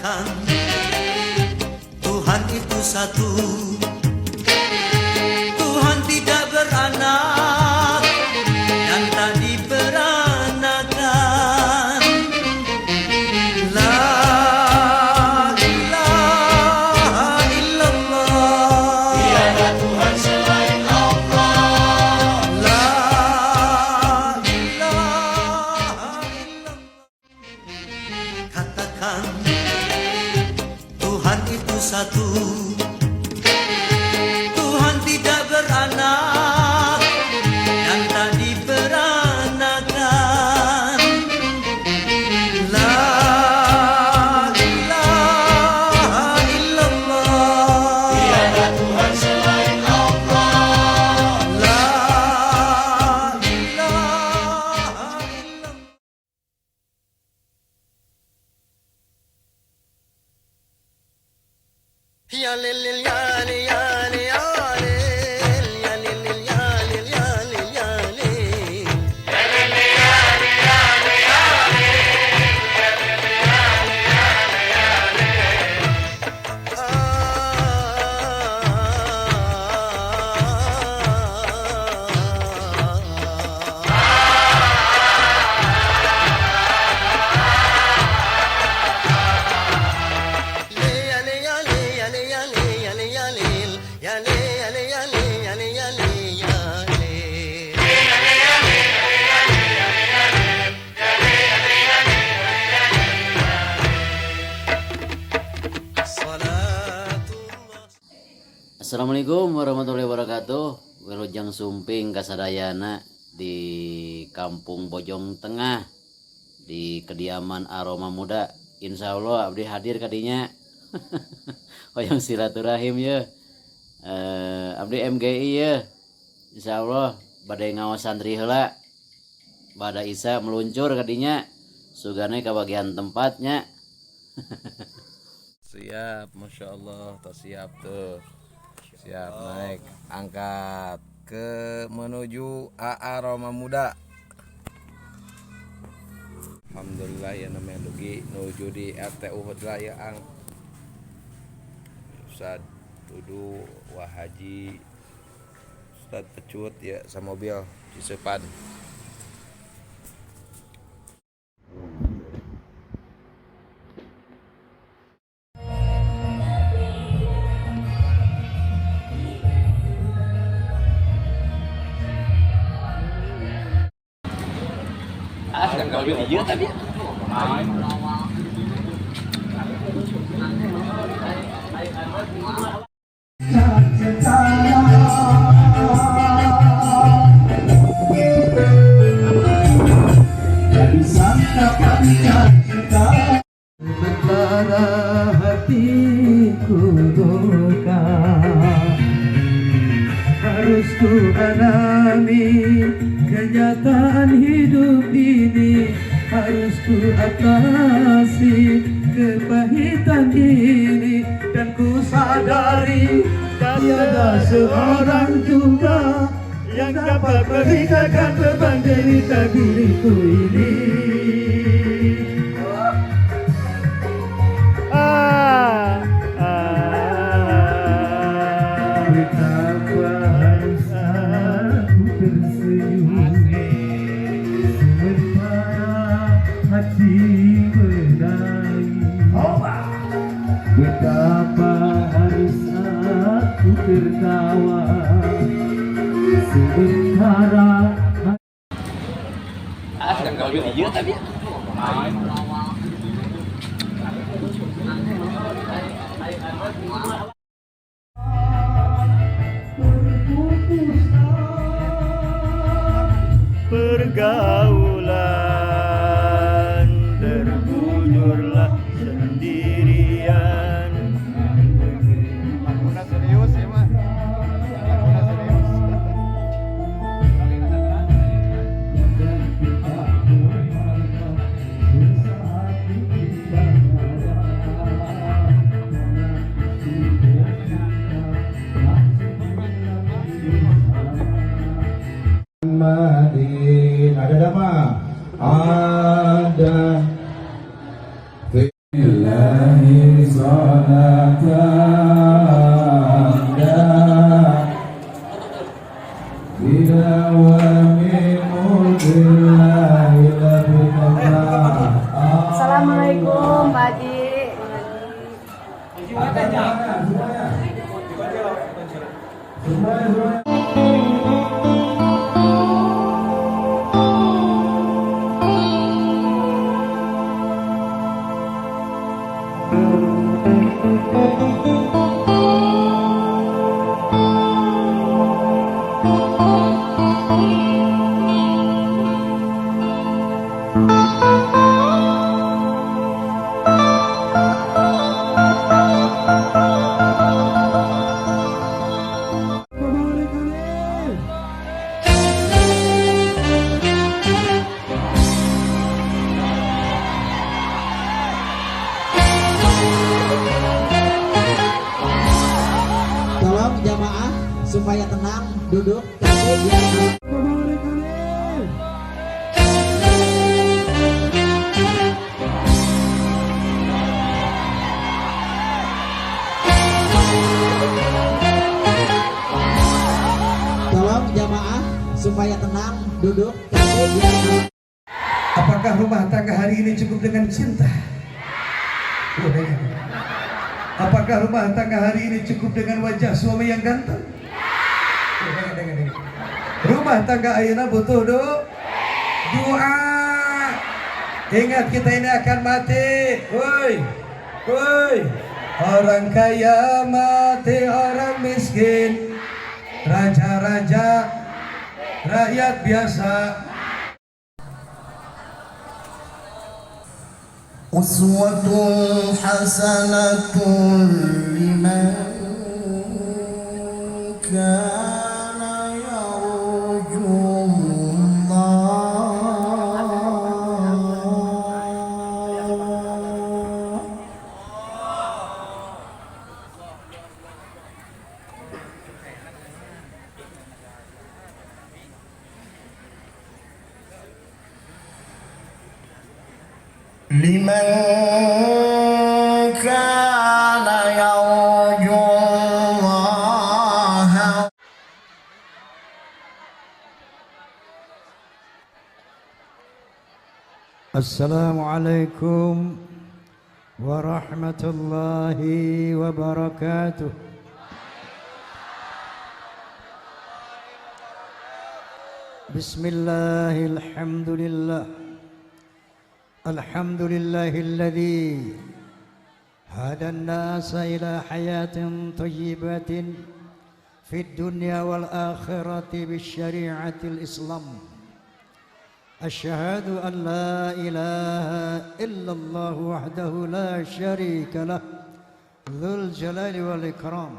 Katakan Tuhan itu satu, Tuhan tidak beranak dan tak diperanakan. La ilaha illallah, tiada Tuhan selain Allah. la ilaha illallah. Katakan Tuhan itu satu, Tuhan tidak beranak dan tak diperanakan. La ilaha illallah, Tiada Tuhan selain Allah. la ilaha illallah. Ya lil ya li ya li ya lil ya lil ya lil ya lil ya lil. Assalamualaikum warahmatullahi wabarakatuh. Wilujeng Sumping kasadayana di Kampung Bojong Tengah di kediaman Aroma Muda. Insya Allah abdi hadir kadinya. Hoyong silaturahim ya. Abdi MGI ya. Insya Allah badai ngawas santri heula. Bada Isa meluncur kadinya. Sugane ke bagian tempatnya. Siap, masya Allah, tuh siap tuh. Siap naik, angkat ke menuju Aroma Muda. Alhamdulillah ya namanya dugi nuju di RT Uhud lah ya ang. Ustad Dudu Wahaji Ustad Pecut ya sama mobil di sepan. Kalau dia tadi. Sementara hatiku duka, harus ku alami kenyataan hidup ini, harus ku atasi kepahitan ini, dan ku sadari tiada seorang juga yang dapat meringankan beban derita diriku ini. Betapa harus aku tersenyum sementara hati menangis. Betapa harus aku tertawa sementara Kalau dia tadi. pergaulan terbujurlah sendirian. Lagunya serius ya mah. Lagunya serius. Ilahi salatanda bidawami mudillahi labinallah. Assalamualaikum Pak Haji. Tolong jamaah supaya tenang, duduk, kasih biar. Tolong jamaah supaya tenang, duduk, kasih biar. Apakah rumah tangga hari ini cukup dengan cinta? Apakah rumah tangga hari ini cukup dengan wajah suami yang ganteng? Rumah tangga ayeuna butuh doa. Ingat kita ini akan mati. Woi. Orang kaya mati, orang miskin, raja-raja, rakyat biasa. أسوة حسنة لمن كان يرجو الله. لمن كان يرجو الله. السلام عليكم ورحمة الله وبركاته. بسم الله الحمد لله. الحمد لله الذي هدى الناس إلى حياة طيبة في الدنيا والآخرة بالشريعة الإسلام. أشهد أن لا إله إلا الله وحده لا شريك له ذو الجلال والإكرام.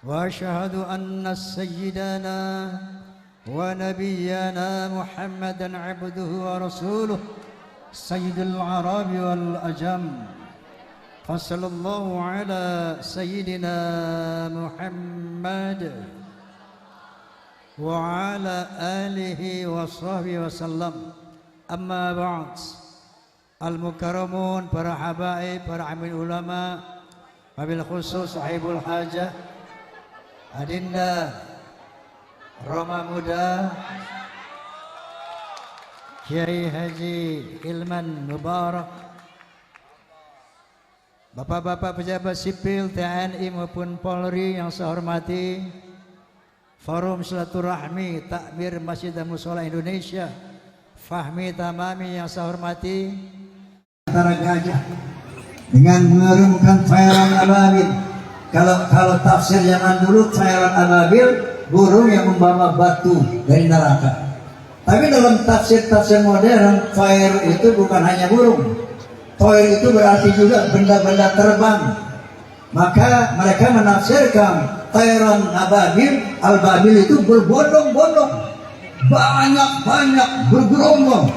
وأشهد أن سيدنا ونبينا محمدا عبده ورسوله سيد العرب والأجم. فصلى الله على سيدنا محمد وعلى آله وصحبه وسلم. أما بعد. Al-Mukarramun, para habaib, para amin ulama, wabil khusus sahibul hajah, adinda Roma Muda Kiai Haji Hilman Mubarak, bapak-bapak pejabat sipil TNI maupun Polri yang saya hormati, Forum Silaturahmi Takmir Masjid dan Mushola Indonesia, Fahmi Tamami yang saya hormati, Antara gajah dengan mengurungkan cairan ababil. Kalau tafsir zaman dulu cairan ababil burung yang membawa batu dari neraka. Tapi dalam tafsir modern, toir itu bukan hanya burung. Toir itu berarti juga benda-benda terbang. Maka mereka menafsirkan cairan ababil, al-babil itu berbondong-bondong, banyak-banyak bergerombol.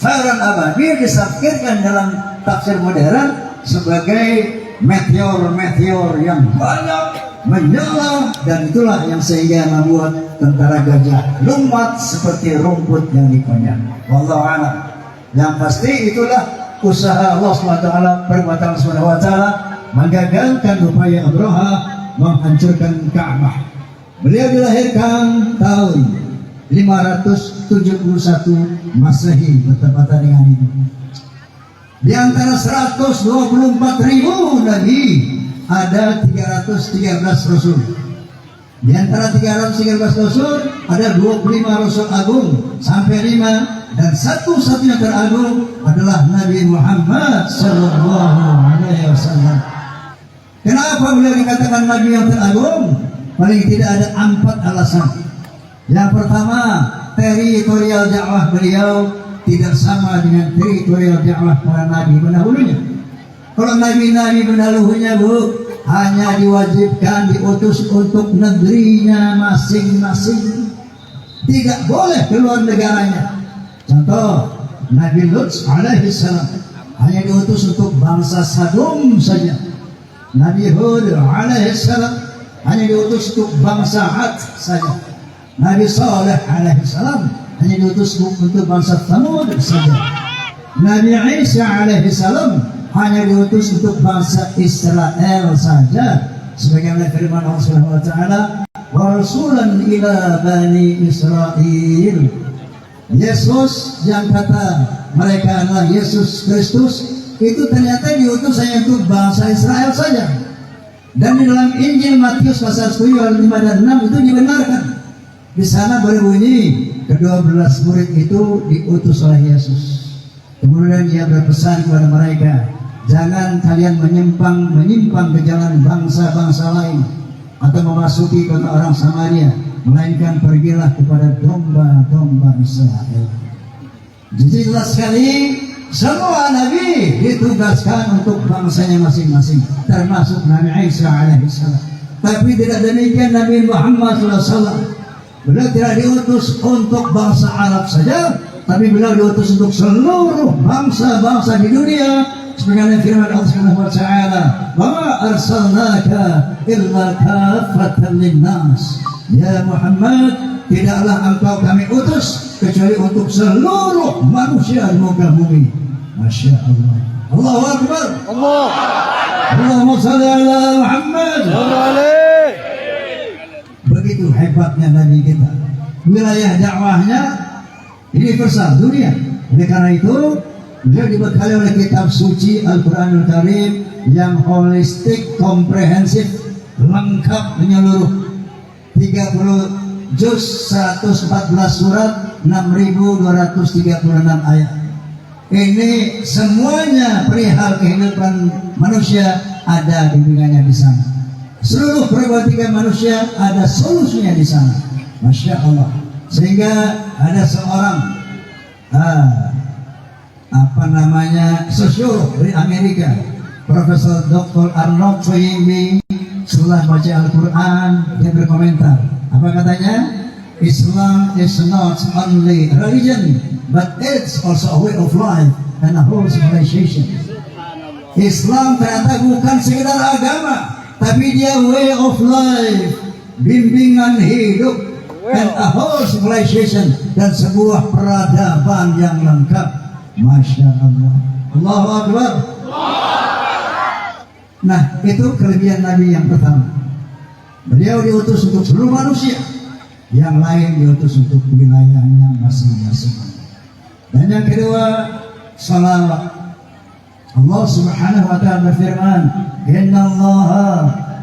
Cairan ababil ditafsirkan dalam tafsir modern sebagai meteor yang banyak menyala, dan itulah yang sehingga membuat tentara gajah lumpat seperti rumput yang dikonyang. Wallahu a'lam. Yang pasti itulah usaha Allah SWT, perbuatan Allah SWT menggagalkan upaya Abraha menghancurkan Ka'bah. Beliau dilahirkan tahun 571 Masehi, bertepatan dengan ini. Di antara 124.000 nabi ada 313 rasul. Di antara 313 rasul ada 25 rasul agung sampai 5, dan satu-satunya teragung adalah Nabi Muhammad sallallahu alaihi wasallam. Kenapa beliau dikatakan nabi yang teragung? Paling tidak ada 4 alasan. Yang pertama, teritorial dakwah beliau tidak sama dengan teritorial dakwah para nabi pendahulunya. Kalau nabi-nabi pendahulunya hanya diwajibkan diutus untuk negerinya masing-masing, tidak boleh keluar negaranya. Contoh, Nabi Lut alaihissalam hanya diutus untuk bangsa Sadum saja. Nabi Hud alaihissalam hanya diutus untuk bangsa Ad saja. Nabi Saleh alaihissalam hanya diutus untuk bangsa Thamud saja. Nabi Isa alaihissalam hanya diutus untuk bangsa Israel saja, sebagaimana firman Allah Subhanahu wa taala, wa rasulan ila bani Israil. Yesus yang kata mereka adalah Yesus Kristus itu ternyata diutus hanya untuk bangsa Israel saja. Dan di dalam Injil Matius pasal 10 ayat 5 dan 6 itu dibenarkan. Di sana berbunyi ke-12 murid itu diutus oleh Yesus. Kemudian dia berpesan kepada mereka, jangan kalian menyimpang ke jalan bangsa-bangsa lain atau memasuki kota orang Samaria, melainkan pergilah kepada domba-domba Israel. Jadi jelas sekali semua nabi ditugaskan untuk bangsanya masing-masing, termasuk Nabi Isa alaihissalam. Tapi tidak demikian Nabi Muhammad SAW. Beliau tidak diutus untuk bangsa Arab saja, tapi beliau diutus untuk seluruh bangsa-bangsa di dunia. Sebagaimana firman Allah Subhanahu wa taala, "Wa ma arsalnaka illa kaffatan lin-nas." Ya Muhammad, tidaklah engkau kami utus kecuali untuk seluruh manusia di muka bumi. Masya Allah. Allahu Akbar. Allah. Allahumma shalli ala Muhammad. Begitu hebatnya Nabi kita. Wilayah dakwahnya universal dunia. Oleh karena itu beliau dibekali oleh kitab suci Al-Quranul Karim yang holistik, komprehensif, lengkap, menyeluruh. 30 juz, 114 surat, 6.236 ayat. Ini semuanya perihal kehidupan manusia ada bimbingannya di sana. Seluruh problematika manusia ada solusinya di sana. Masya Allah. Sehingga ada seorang sosiolog dari Amerika, Profesor Dr. Arnold Toynbee, setelah baca Al-Quran dia berkomentar. Apa katanya? Islam is not only religion, but it's also a way of life and a whole civilization. Islam ternyata bukan sekedar agama, tapi dia way of life, bimbingan hidup, and a whole civilization, dan sebuah peradaban yang lengkap. Masya Allah. Allahu Akbar. Nah, itu kelebihan Nabi yang pertama. Beliau diutus untuk seluruh manusia, yang lain diutus untuk wilayahnya masing-masing. Dan yang kedua, salawat. Allah Subhanahu wa ta'ala berfirman, "Innallaha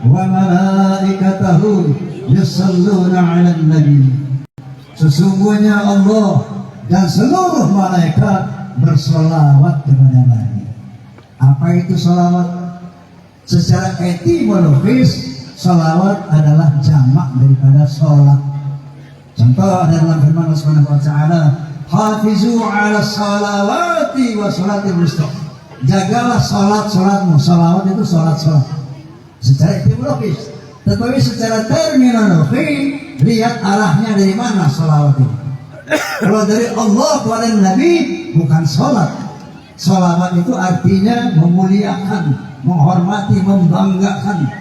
wa malaikatahu yusalluna 'alan nabi." Sesungguhnya Allah dan seluruh malaikat bersolawat kepada Nabi. Apa itu solawat? Secara etimologis, solawat adalah jamak daripada sholat. Contoh ada dalam firman Allah Subhanahu wa ta'ala, "Hafizu 'ala sholawati wa sholatil wusta." Jagalah sholatmu. Sholawat itu sholat. Secara etimologis. Tetapi secara terminologi, lihat arahnya dari mana sholawat itu. Kalau dari Allah kepada Nabi, bukan sholat. Sholawat itu artinya memuliakan, menghormati, membanggakan.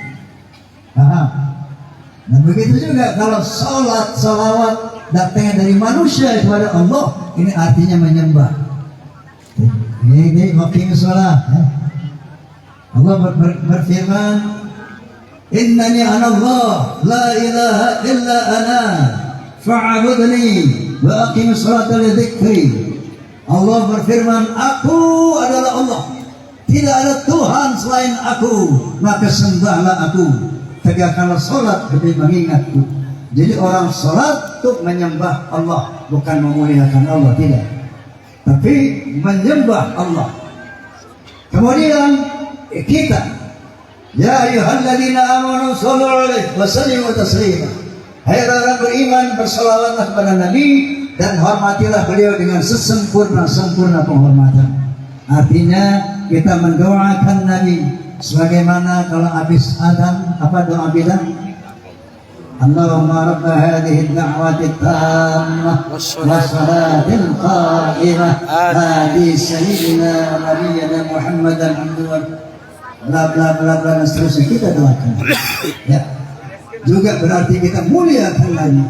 Paham? Dan begitu juga kalau sholawat datangnya dari manusia kepada Allah, ini artinya menyembah. Ini makin sholat. Allah berfirman, Innani ana Allah, la ilaha illa ana, fa'budni wa aqim sholata li dzikri. Allah berfirman, aku adalah Allah, tidak ada Tuhan selain aku, maka sembahlah aku, tegakkanlah sholat demi mengingatku. Jadi orang sholat untuk menyembah Allah, bukan memuliakan Allah, tidak, tapi menyembah Allah. Kemudian kita, ya ayyuhalladzina amanu shallu alaihi wa sallimu taslima. Hai orang beriman, bersalawatlah kepada Nabi dan hormatilah beliau dengan sesempurna-sempurna penghormatan. Artinya kita mendoakan Nabi sebagaimana kalau habis azan apa doa bilang? Allahumma rabb hadhihi ad-da'wati at-tammah was-salatil qa'imah ati sayyidina nabiyyina Muhammadan abduhu bla bla bla bla dan seterusnya kita doakan. Ya. Juga berarti kita muliakan Nabi.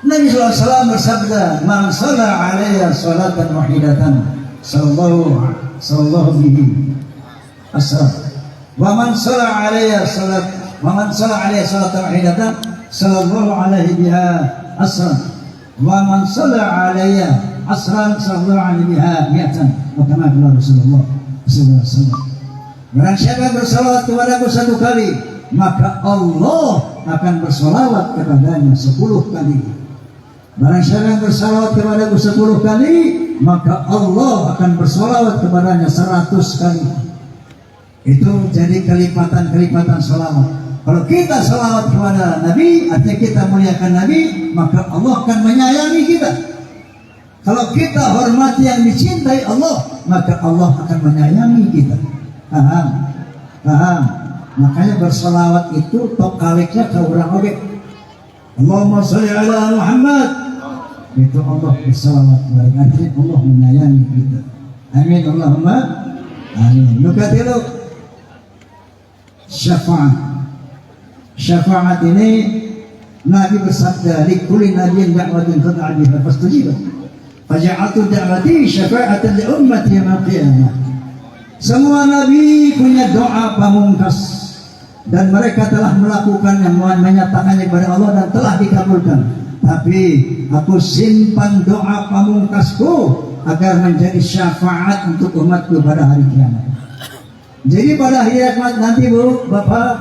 Nabi SAW bersabda, "Man shalla 'alayya sholatan wahidatan sallallahu bihi asra. Wa man shalla 'alayya sholatan wahidatan sallallahu alaihi biha asra. Wa man shalla 'alayya asran sallallahu alaihi biha mi'atan." Wa kama qala Rasulullah sallallahu alaihi wasallam. Barang siapa bersalawat kepadaku 1 kali, maka Allah akan bersalawat kepadanya 10 kali. Barang siapa bersalawat kepadaku 10 kali, maka Allah akan bersalawat kepadanya 100 kali. Itu jadi kelipatan-kelipatan salawat. Kalau kita salawat kepada Nabi, artinya kita muliakan Nabi, maka Allah akan menyayangi kita. Kalau kita hormati yang dicintai Allah, maka Allah akan menyayangi kita. Paham? Makanya bersalawat itu tok kaliknya ke orang oge. Allahumma sholli ala Muhammad. Itu Allah bersalawat kepada Nabi, Allah menyayangi kita. Amin Allahumma amin. Nukatilu syafaat ini Nabi bersabda, "Likulli nabiyyin da'watun fad'a biha fastajiba. Faja'altu da'wati syafa'atan li ummati yaumil qiyamah." Semua nabi punya doa pamungkas dan mereka telah melakukan yang menyatakannya kepada Allah dan telah dikabulkan. Tapi aku simpan doa pamungkasku agar menjadi syafaat untuk umatku pada hari kiamat. Jadi pada hari kiamat nanti Bu, Bapak,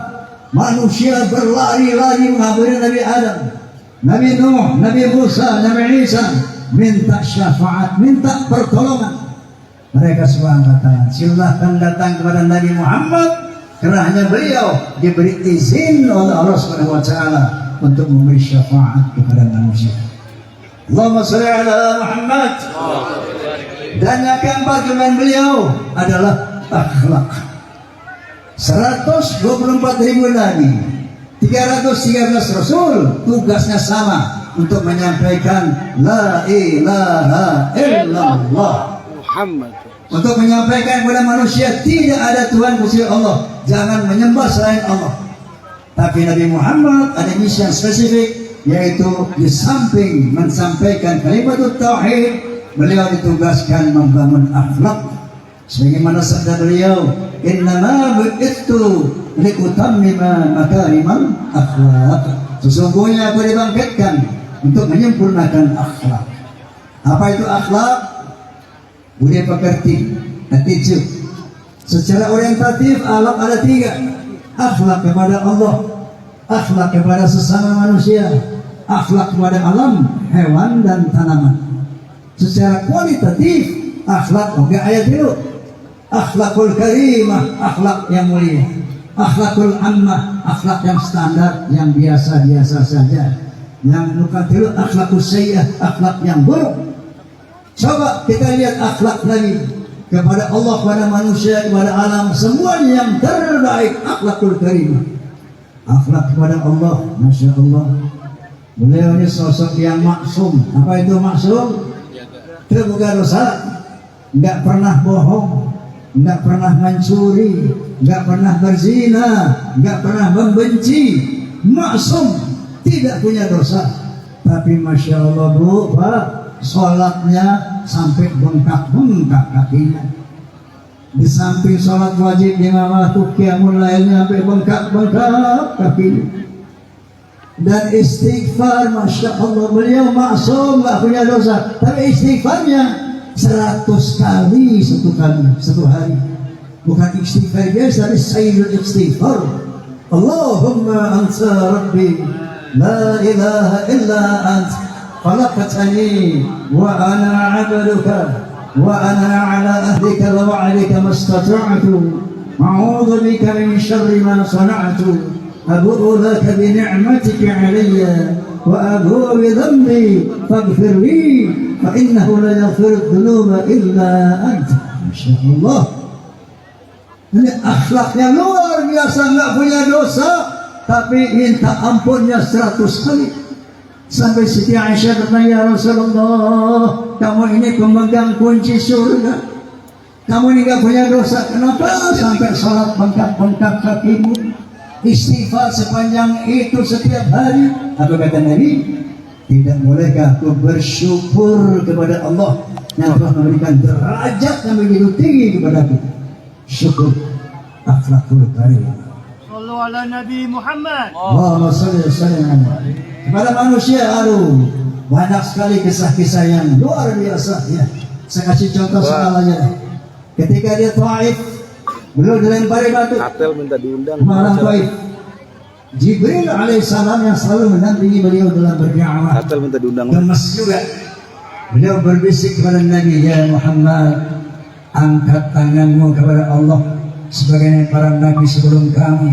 manusia berlari-lari menghampiri Nabi Adam, Nabi Nuh, Nabi Musa, Nabi Isa, minta syafaat, minta pertolongan. Mereka semua angkat tangan, silahkan datang kepada Nabi Muhammad, karena hanya beliau diberi izin oleh Allah Subhanahu wa taala untuk memberi syafaat kepada manusia. Allahumma shalli ala Muhammad. Dan yang keempat kemudian beliau adalah akhlak. 124.000 nabi, 313 rasul, tugasnya sama untuk menyampaikan la ilaha illallah Muhammad, untuk menyampaikan kepada manusia tidak ada Tuhan kecuali Allah, jangan menyembah selain Allah. Tapi Nabi Muhammad ada misi yang spesifik, yaitu di samping mensampaikan kalimat tauhid, beliau ditugaskan membangun akhlak. Sebagaimana sabda beliau, "Innama bu'ithu liutammima makarimal akhlak." Sesungguhnya aku dibangkitkan untuk menyempurnakan akhlak. Apa itu akhlak? Budaya pekerti, attitude. Secara orientatif akhlak ada 3. Akhlak kepada Allah, akhlak kepada sesama manusia, akhlak kepada alam, hewan dan tanaman. Secara kualitatif akhlak oke ayat itu. Akhlakul karimah, akhlak yang mulia. Akhlakul ammah, akhlak yang standar, yang biasa-biasa saja. Yang nukatilu akhlakus sayyi'ah, akhlak yang buruk. Coba kita lihat akhlak Nabi kepada Allah, kepada manusia, kepada alam, semuanya yang terbaik, akhlakul karimah. Akhlak kepada Allah, Masya Allah, beliau ini sosok yang maksum. Apa itu maksum? Terbuka dosa, nggak pernah bohong, nggak pernah mencuri, nggak pernah berzina, nggak pernah membenci. Maksum, tidak punya dosa. Tapi Masya Allah Bu, Pak, sholatnya sampai bengkak-bengkak kakinya. Di samping sholat wajib jamaah tuh qiyamul lailnya sampai bengkak-bengkak kakinya. Dan istighfar, masya Allah, beliau maksum, gak punya dosa, tapi istighfarnya 100 kali satu hari. Bukan istighfar biasa, tapi sayyidul istighfar. Allahumma anta rabbi la ilaha illa ant khalaqtani wa ana 'abduka wa ana 'ala ahdika wa wa'dika mastata'tu a'udzu bika min syarri ma sana'tu أبوء لك بنعمتك علي وأبوء بذنبي فاغفر لي فإنه لا يغفر الذنوب إلا أنت. Masya Allah. Ini akhlaknya luar biasa, nggak punya dosa, tapi minta ampunnya 100 kali. Sampai Siti Aisyah bertanya, ya Rasulullah, kamu ini pemegang kunci surga, kamu ini nggak punya dosa, kenapa sampai sholat bengkak-bengkak kakimu? Istighfar sepanjang itu setiap hari. Apa kata Nabi? Tidak bolehkah aku bersyukur kepada Allah yang telah memberikan derajat yang begitu tinggi kepadaku? Syukur akhlakul karim. Sallu ala Nabi Muhammad. Allahumma shalli wa sallim kepada manusia. Banyak sekali kisah-kisah yang luar biasa ya. Saya kasih contoh soalnya. Ketika dia Taif, beliau dilempari batu. Atel minta diundang. Malam Taif. Jibril alaihissalam yang selalu mendampingi beliau dalam berdakwah. Atel minta diundang. Gemes juga. Beliau berbisik kepada Nabi, ya Muhammad, angkat tanganmu kepada Allah sebagaimana para nabi sebelum kamu.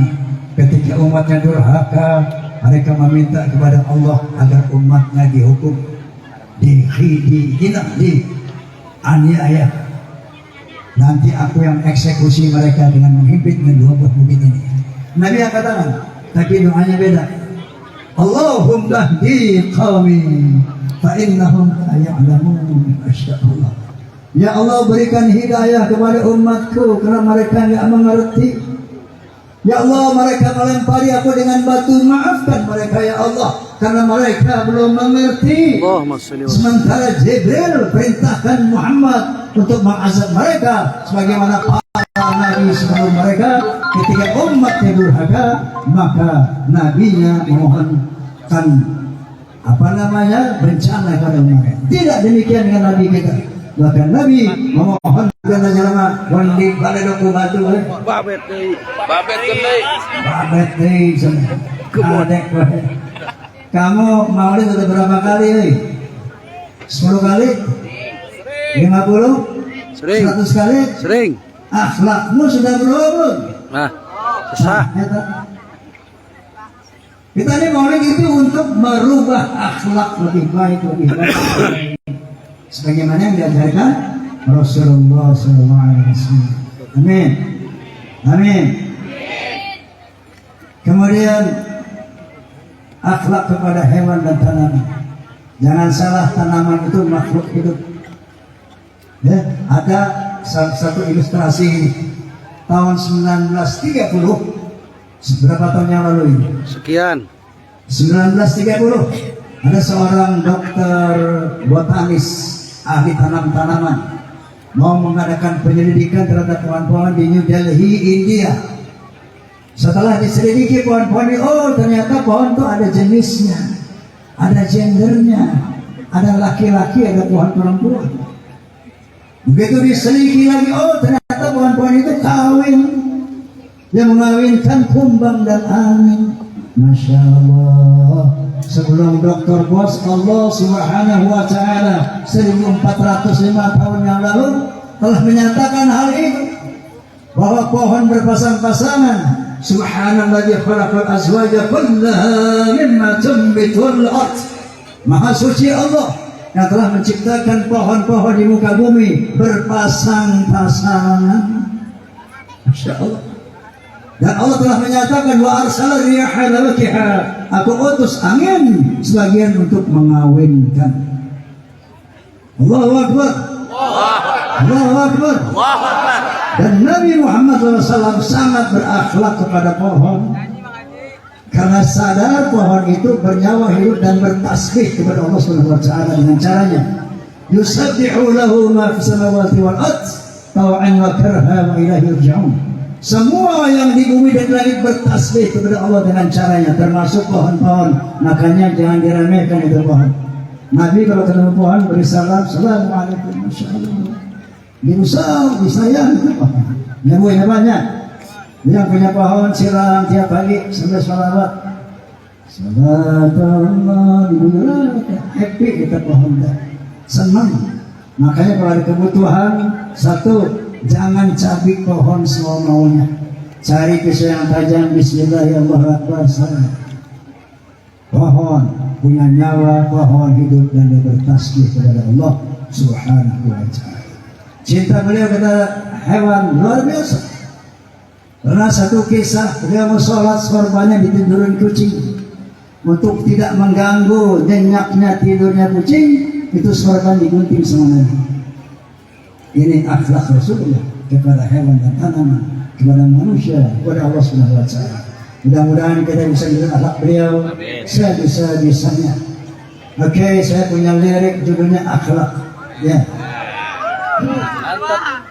Ketika umatnya durhaka, mereka meminta kepada Allah agar umatnya dihukum, dihina, dianiaya. Nanti aku yang eksekusi mereka dengan menghimpit dengan 2 buah bukit ini. Nabi angkat tangan, tapi doanya beda. Allahumma hdi qaumi fa innahum la ya'lamun. Masyaallah. Ya Allah, berikan hidayah kepada umatku karena mereka tidak mengerti. Ya Allah, mereka melempari aku dengan batu, maafkan mereka ya Allah karena mereka belum mengerti. Sementara Jibril perintahkan Muhammad untuk mengazab mereka sebagaimana para nabi sebelum mereka. Ketika umatnya durhaka, maka nabinya memohonkan bencana kepada mereka. Tidak demikian dengan nabi kita. Bahkan Nabi memohon karena jelema wandi pada doku batu babet deui kamu maulid sudah berapa kali 10 kali 50 Sering. 100 kali Sering. akhlakmu sudah berubah. Sah. Kita ini maulid itu untuk merubah akhlak lebih baik. Sebagaimana yang diajarkan Rasulullah SAW. Amin. Amin. Kemudian akhlak kepada hewan dan tanaman. Jangan salah, tanaman itu makhluk hidup. Ya, ada salah satu ilustrasi ini. Tahun 1930, berapa tahun yang lalu ini? Sekian. 1930, ada seorang dokter botanis, ahli tanam-tanaman, mau mengadakan penyelidikan terhadap pohon-pohon di New Delhi, India. Setelah diselidiki pohon-pohon ini, oh ternyata pohon itu ada jenisnya, ada gendernya, ada laki-laki, ada pohon perempuan. Begitu diselidiki lagi, oh ternyata pohon-pohon itu kawin, yang mengawinkan kumbang dan angin. Masya Allah. Sebelum dokter bos, Allah Subhanahu wa Ta'ala 1405 tahun yang lalu telah menyatakan hal itu, bahwa pohon berpasang-pasangan. Subhanalladzi khalaqal azwaja kullaha mimma tunbitul ard. Maha suci Allah yang telah menciptakan pohon-pohon di muka bumi berpasang-pasangan. Masya Allah. Dan Allah telah menyatakan, wa arsala riyaha lawaqiha, aku utus angin sebagian untuk mengawinkan. Allahu Akbar. Allahu Akbar. Dan Nabi Muhammad SAW sangat berakhlak kepada pohon, karena sadar pohon itu bernyawa hidup dan bertasbih kepada Allah SWT dengan caranya. yusabbihu lahu ma fis samawati wal ard taw'an wa karha wa ilaihi yurja'un. Semua yang di bumi dan langit bertasbih kepada Allah dengan caranya, termasuk pohon-pohon. Makanya jangan diremehkan itu pohon. Nabi kalau ketemu pohon beri salam, assalamualaikum, masyaallah. Diusap, disayang itu pohon. Nyebuhnya banyak. Yang punya pohon siram tiap pagi sampai sholawat. Salat Allah dibuat happy kita pohon dah. Senang. Makanya kalau ada kebutuhan, satu, jangan cabik pohon semua maunya. Cari pisau yang tajam, bismillahirrahmanirrahim. Pohon punya nyawa, pohon hidup dan dia bertasbih kepada Allah Subhanahu wa ta'ala. Cinta beliau kepada hewan luar biasa. Pernah satu kisah, beliau mau sholat, korbannya ditidurin kucing. Untuk tidak mengganggu nyenyaknya tidurnya kucing, itu sorban digunting sama Nabi. Ini akhlak Rasulullah kepada hewan dan tanaman, kepada manusia, kepada Allah Subhanahu wa ta'ala. Mudah-mudahan kita bisa melihat akhlak beliau sebisa-bisanya. Oke, saya punya lirik judulnya akhlak. Ya.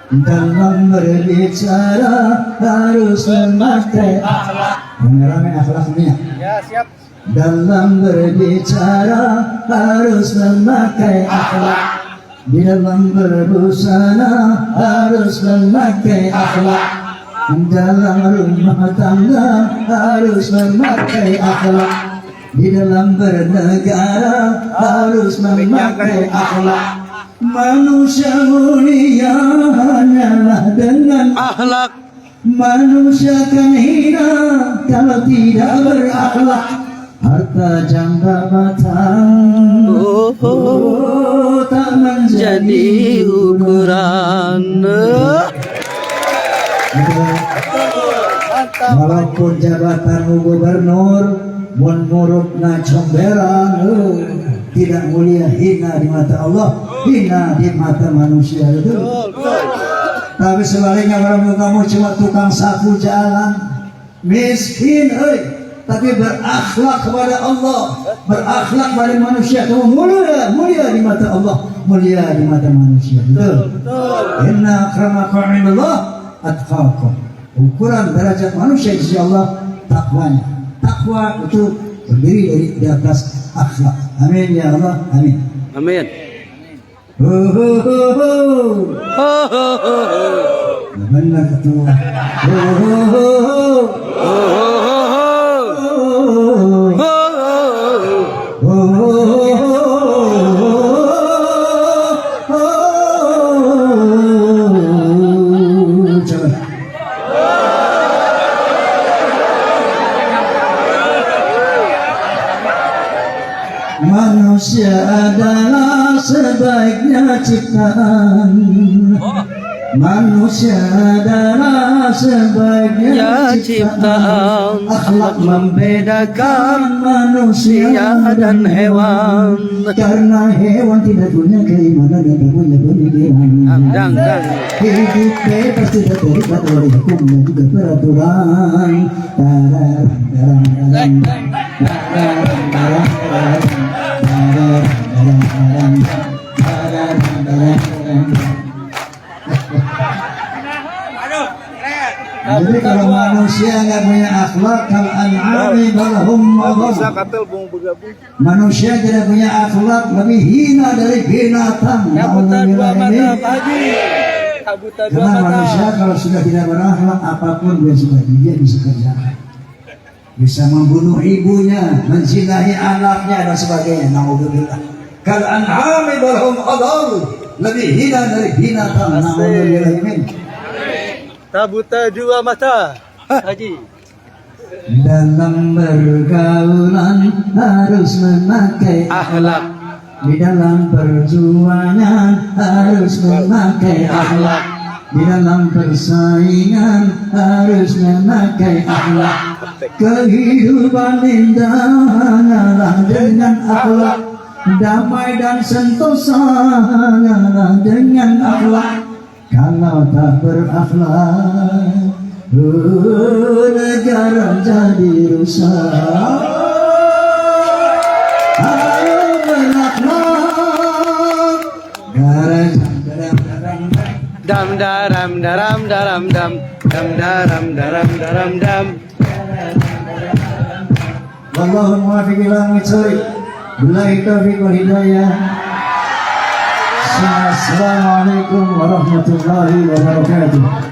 Dalam berbicara harus memakai akhlak. Rame-rame akhlaknya. Ya, siap. Dalam berbicara harus memakai akhlak. Di dalam berbusana harus memakai akhlak. Dalam rumah tangga harus memakai akhlak. Di dalam bernegara harus memakai akhlak. Manusia mulia hanyalah dengan akhlak. Manusia kan hina kalau tidak berakhlak. Harta jabatan tak menjadi ukuran. Walaupun jabatanmu gubernur, menurutna comberan, tidak mulia, hina di mata Allah, hina di mata manusia. Tapi sebaliknya kalau kamu cuma tukang sapu jalan, miskin, tapi berakhlak kepada Allah, berakhlak pada manusia, kamu mulia di mata Allah, mulia di mata manusia. Betul. Inna akramakum indallah atqakum. Ukuran derajat manusia di sisi Allah takwanya. Takwa itu terdiri dari di atas akhlak. Amin ya Allah. Amin. Amin. Benar itu. Manusia adalah sebaiknya ciptaan. Manusia adalah sebaiknya ciptaan. Akhlak membedakan manusia dan hewan. Karena hewan tidak punya keimanan dan tidak punya pemikiran. Hidup bebas tidak terikat oleh hukum dan juga peraturan. Jadi kalau manusia nggak punya akhlak, kalau an'ami balhum adham. Manusia tidak punya akhlak, lebih hina dari binatang. Karena manusia kalau sudah tidak berakhlak, apapun dia bisa kerjakan. Bisa membunuh ibunya, menzinahi anaknya dan sebagainya. Naudzubillah. Kalau an'ami balhum adham, lebih hina dari binatang. Naudzubillah. Tabuta dua mata. Haji. Dalam bergaulan harus memakai akhlak. Di dalam perjuangan harus memakai akhlak. Di dalam persaingan harus memakai akhlak. Kehidupan indah hanyalah dengan akhlak. Damai dan sentosa hanyalah dengan akhlak. Kalau tak berakhlak, negara jadi rusak. Ayo berakhlak, daram daram dam dam daram daram daram dam. Wallahu muwaffiq ila aqwamit. Billahi taufiq wal hidayah. Assalamualaikum warahmatullahi wabarakatuh.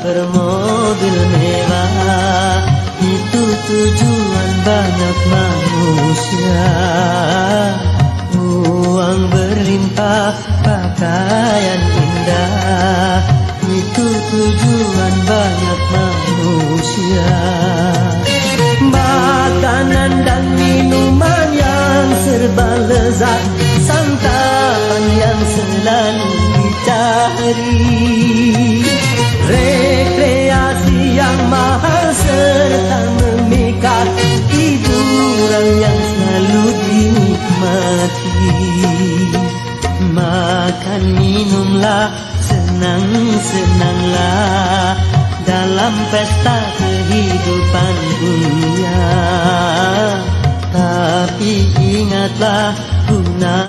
Bermobil mewah, itu tujuan banyak manusia. Uang berlimpah, pakaian indah, itu tujuan banyak manusia. Makanan dan minuman yang serba lezat, santapan yang selalu dicari, rekreasi yang mahal serta memikat, hiburan yang selalu dinikmati. Makan minumlah, senang-senanglah dalam pesta kehidupan dunia. Tapi ingatlah guna